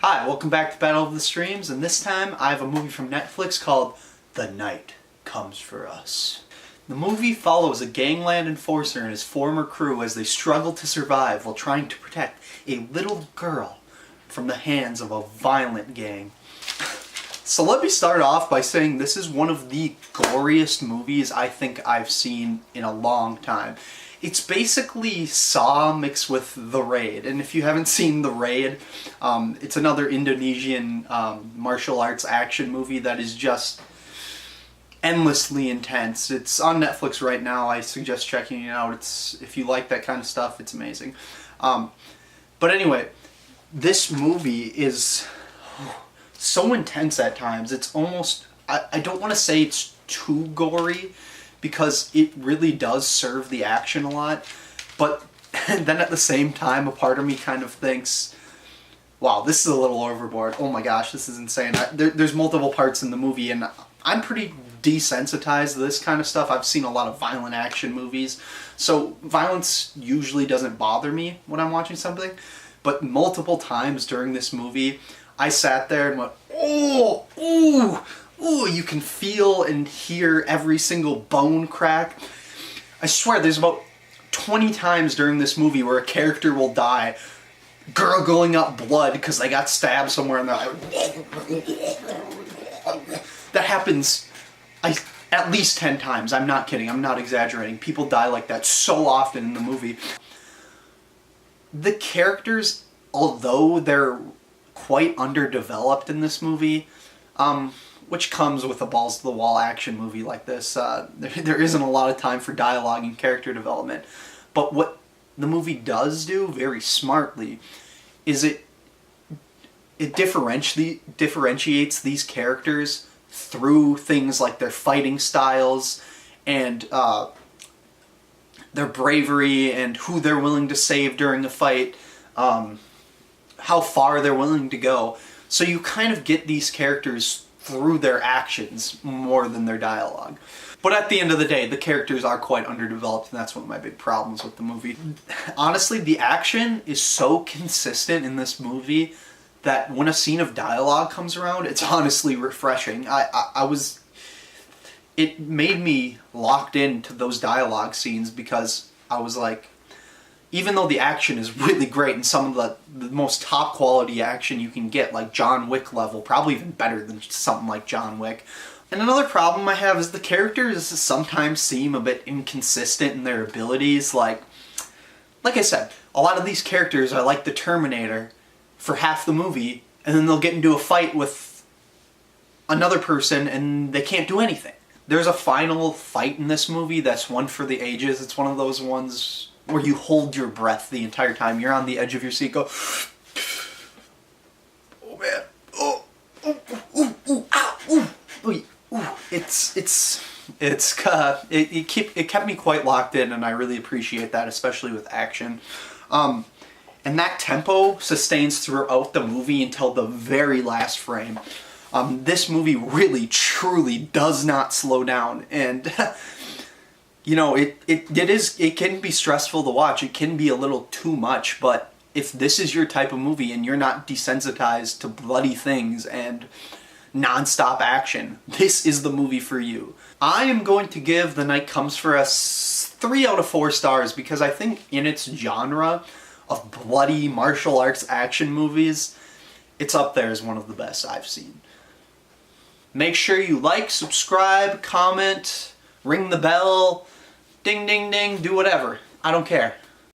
Hi, welcome back to Battle of the Streams, and this time I have a movie from Netflix called The Night Comes for Us. The movie follows a gangland enforcer and his former crew as they struggle to survive while trying to protect a little girl from the hands of a violent gang. So let me start off by saying this is one of the goriest movies I think I've seen in a long time. It's basically Saw mixed with The Raid, and if you haven't seen The Raid, it's another Indonesian martial arts action movie that is just endlessly intense. It's on Netflix right now. I suggest checking it out. If you like that kind of stuff, it's amazing. But anyway, this movie is so intense at times. It's almost, I don't want to say it's too gory, because it really does serve the action a lot, but then at the same time a part of me kind of thinks, wow, this is a little overboard. Oh my gosh, this is insane. There's multiple parts in the movie, and I'm pretty desensitized to this kind of stuff. I've seen a lot of violent action movies, so violence usually doesn't bother me when I'm watching something, but multiple times during this movie I sat there and went, oh, ooh, ooh, you can feel and hear every single bone crack. I swear there's about 20 times during this movie where a character will die, gurgling up blood because they got stabbed somewhere and they're like... That happens at least 10 times. I'm not kidding. I'm not exaggerating. People die like that so often in the movie. The characters, although they're quite underdeveloped in this movie, which comes with a balls-to-the-wall action movie like this. There isn't a lot of time for dialogue and character development. But what the movie does do very smartly is it differentiates these characters through things like their fighting styles and their bravery and who they're willing to save during a fight, how far they're willing to go. So you kind of get these characters through their actions more than their dialogue. But at the end of the day, the characters are quite underdeveloped, and that's one of my big problems with the movie. Honestly, the action is so consistent in this movie that when a scene of dialogue comes around, it's honestly refreshing. It made me locked into those dialogue scenes because I was like, even though the action is really great and some of the most top quality action you can get, like John Wick level, probably even better than something like John Wick. And another problem I have is the characters sometimes seem a bit inconsistent in their abilities. Like I said, a lot of these characters are like the Terminator for half the movie, and then they'll get into a fight with another person and they can't do anything. There's a final fight in this movie that's one for the ages. It's one of those ones where you hold your breath the entire time. You're on the edge of your seat, go, oh man, oh, ooh, ooh, ooh, ah, ooh, ooh, ooh. It kept me quite locked in, and I really appreciate that, especially with action. And that tempo sustains throughout the movie until the very last frame. This movie really, truly does not slow down, and you know, it can be stressful to watch. It can be a little too much, but if this is your type of movie and you're not desensitized to bloody things and non-stop action, this is the movie for you. I am going to give The Night Comes for Us 3 out of 4 stars because I think in its genre of bloody martial arts action movies, it's up there as one of the best I've seen. Make sure you like, subscribe, comment, ring the bell, ding ding ding, do whatever. I don't care.